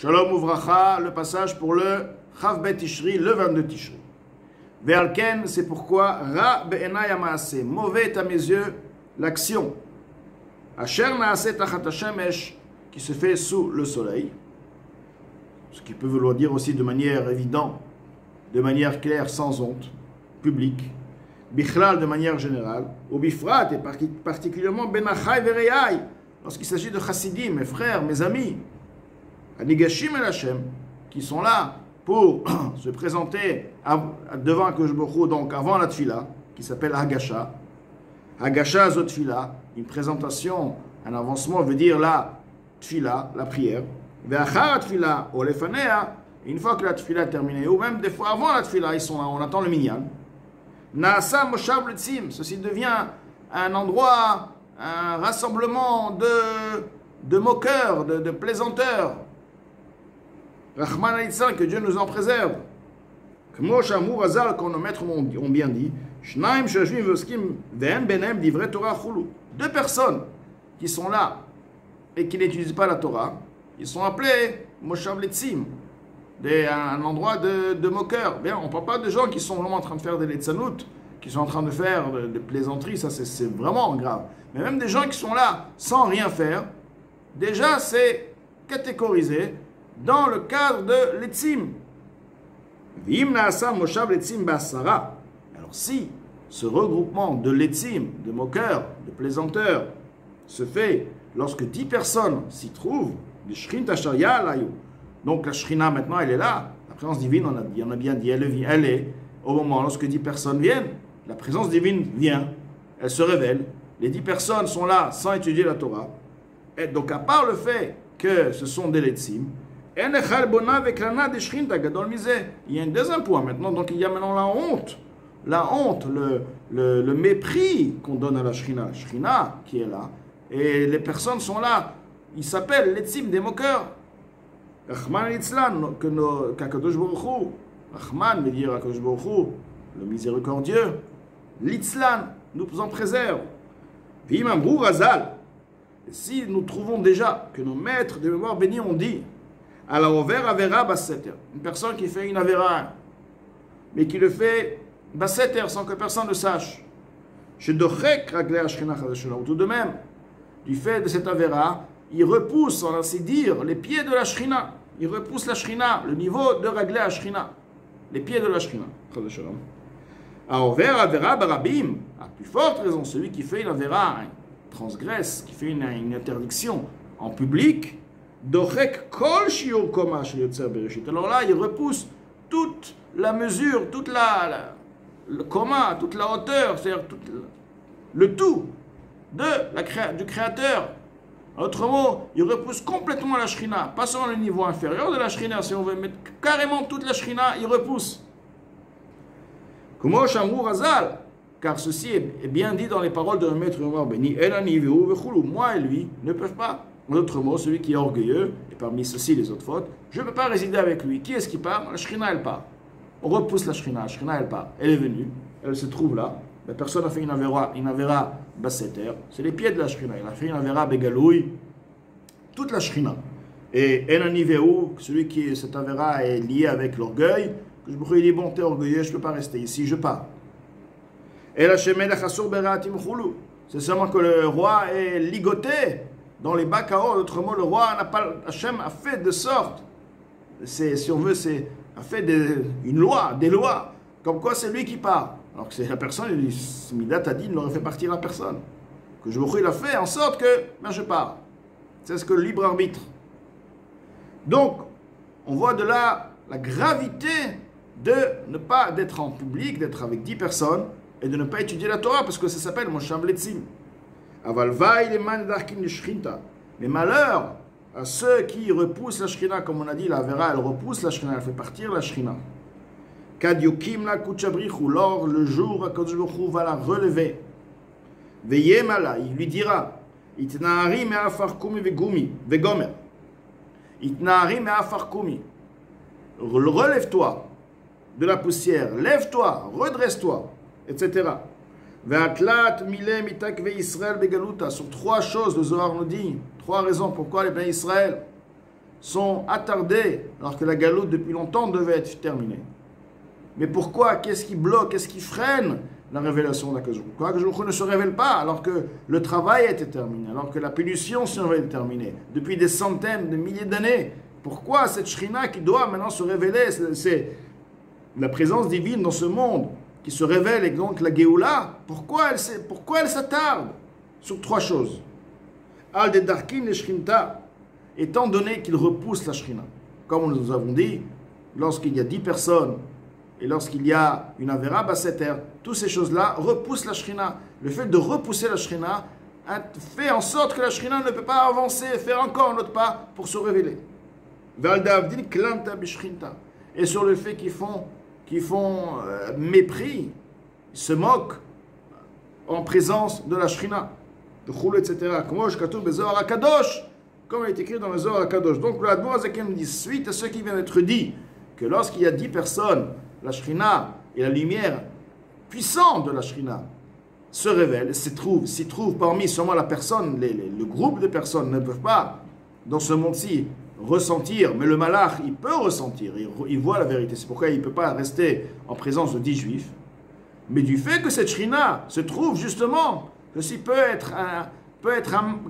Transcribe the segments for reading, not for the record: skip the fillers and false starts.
Shalom Uvracha, le passage pour le Chav Bet Tishri, le 22 Tishri. Ve'alken, c'est pourquoi Ra be'enai ha'maaseh, mauvais est à mes yeux l'action. Asher na'aseh tachat hashemesh, qui se fait sous le soleil. Ce qui peut vouloir dire aussi de manière évidente, de manière claire, sans honte, publique. Bichlal de manière générale. Ou bifrat, et particulièrement benachai ve'reyai, lorsqu'il s'agit de chassidim, mes frères, mes amis. Anigashim el Hashem, qui sont là pour se présenter devant Akadosh Baruch Hu, donc avant la tfila, qui s'appelle Hagasha. Hagasha zot tfila, une présentation, un avancement veut dire la tfila, la prière. Ve'achar tfila, ou lefanea, une fois que la tfila est terminée, ou même des fois avant la tfila, ils sont là, on attend le minyan. Naasa moshav letzim, ceci devient un endroit, un rassemblement de moqueurs, de plaisanteurs. Rahman al-Itzlan, que Dieu nous en préserve. Comme Shamour Hazal, quand nos maîtres ont bien dit, Shnaim Shashvim Voskim Ve'en Benem Divrei Torah Chulu. Deux personnes qui sont là et qui n'étudient pas la Torah, ils sont appelés Moshav Letzim, un endroit de moqueurs. Bien, on ne parle pas de gens qui sont vraiment en train de faire des letzanout, qui sont en train de faire des plaisanteries, ça c'est vraiment grave. Mais même des gens qui sont là sans rien faire, déjà c'est catégorisé dans le cadre de l'etzim. Alors si ce regroupement de l'etzim, de moqueurs, de plaisanteurs, se fait lorsque 10 personnes s'y trouvent, donc la shrina maintenant elle est là, la présence divine, on a bien dit, elle est au moment lorsque 10 personnes viennent, la présence divine vient, elle se révèle, les 10 personnes sont là sans étudier la Torah, et donc à part le fait que ce sont des letzim, il y a un deuxième point maintenant, donc il y a maintenant la honte, le mépris qu'on donne à la Shrina qui est là, et les personnes sont là, ils s'appellent l'etzim des moqueurs. Rahman al-Itzlan, qu'Akadosh Baruch Hu, Rahman veut dire Akadosh Baruch Hu, le miséricordieux, l'Itzlan nous en préserve. V'imam Hu Razal, si nous trouvons déjà que nos maîtres de mémoire bénis ont dit, alors, over avera basseter. Une personne qui fait une avera, mais qui le fait basseter sans que personne ne sache. Tout de même, du fait de cette avera, il repousse, on va ainsi dire, les pieds de la shrina. Il repousse la shrina, le niveau de régler la shrina. Les pieds de la shrina. Alors, over avera barabim, à plus forte raison, celui qui fait une avera, transgresse, qui fait une interdiction en public, alors là, il repousse toute la mesure, toute le coma, toute la hauteur, c'est-à-dire le tout du créateur. En d'autres mots, il repousse complètement la shrina, pas seulement le niveau inférieur de la shrina, si on veut mettre carrément toute la shrina, il repousse. Car ceci est bien dit dans les paroles de Maître Omar Béni, moi et lui ne peuvent pas. En d'autres mots, celui qui est orgueilleux, et parmi ceux-ci les autres fautes, je ne peux pas résider avec lui. Qui est-ce qui part? La shrina, elle part. On repousse la shrina elle part. Elle est venue, elle se trouve là. La personne a fait une avera basseter. C'est les pieds de la shrina. Il a fait une avera begalouille. Toute la shrina. Et enaniveu, celui qui, cette avera est lié avec l'orgueil, que je me dis, bon, t'es orgueilleux, je ne peux pas rester ici, je pars. Et la shemel achasur beratim chulu. C'est seulement que le roi est ligoté dans les bacs à eau. Autrement, le roi n'a pas, Hachem a fait de sorte, si on veut, a fait une loi, des lois, comme quoi c'est lui qui part. Alors que c'est la personne, Midat a dit, il n'aurait fait partir la personne. Que je il a fait en sorte que, ben je pars. C'est ce que le libre arbitre. Donc, on voit de là la gravité de ne pas d'être en public, d'être avec 10 personnes, et de ne pas étudier la Torah, parce que ça s'appelle Moshav Letzim. Mais malheur à ceux qui repoussent la shrina, comme on a dit, la vera, elle repousse la shrina, elle fait partir la shrina. Kad yukim la kuchabrichu, lors le jour Akadosh Baruch Hu va la relever. Veyemala, il lui dira, itnahari me'afar kumi vegumi, vegomer. Itnahari me'afar kumi. Relève-toi de la poussière, lève-toi, redresse-toi, etc. Sur 3 choses, le Zohar nous dit, 3 raisons pourquoi les bénis Israël sont attardés alors que la galoute depuis longtemps devait être terminée. Mais pourquoi? Qu'est-ce qui bloque? Qu'est-ce qui freine la révélation d'Akadosh Baruch Hu? Pourquoi Akadosh Baruch Hu ne se révèle pas alors que le travail a été terminé, alors que la punition s'est terminée depuis des centaines, des milliers d'années? Pourquoi cette Shrina qui doit maintenant se révéler? C'est la présence divine dans ce monde qui se révèle, et donc la Géoula. Pourquoi elle s'attarde? Sur trois choses. Al de Darkin le Shrinta, étant donné qu'il repousse la Shrina. Comme nous avons dit, lorsqu'il y a 10 personnes et lorsqu'il y a une Avera Basseter, toutes ces choses-là repoussent la Shrina. Le fait de repousser la Shrina fait en sorte que la Shrina ne peut pas avancer et faire encore un autre pas pour se révéler. Et sur le fait qu'ils font mépris, ils se moquent en présence de la Shrina, etc. Comme il est écrit dans le Zohar HaKadosh. Donc le Admor Azaken dit, suite à ce qui vient d'être dit, que lorsqu'il y a 10 personnes, la Shrina et la lumière puissante de la Shrina se révèlent, s'y trouvent parmi seulement la personne, le groupe de personnes ne peuvent pas, dans ce monde-ci, ressentir, mais le malach, il peut ressentir, il voit la vérité. C'est pourquoi il ne peut pas rester en présence de 10 juifs. Mais du fait que cette Shrina se trouve justement, ceci peut être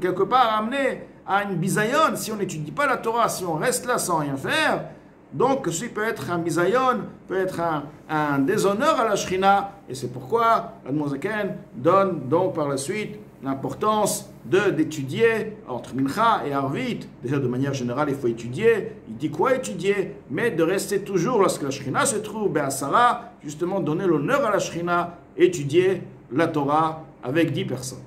quelque part amené à une bisayon si on n'étudie pas la Torah, si on reste là sans rien faire. Donc ceci peut être un bisayon, peut être un déshonneur à la Shrina. Et c'est pourquoi l'Admor Zaken donne donc par la suite l'importance d'étudier entre Mincha et Arvit. Déjà de manière générale il faut étudier. Il dit quoi étudier? Mais de rester toujours lorsque la Shrina se trouve, Be'asara, justement donner l'honneur à la Shrina, étudier la Torah avec 10 personnes.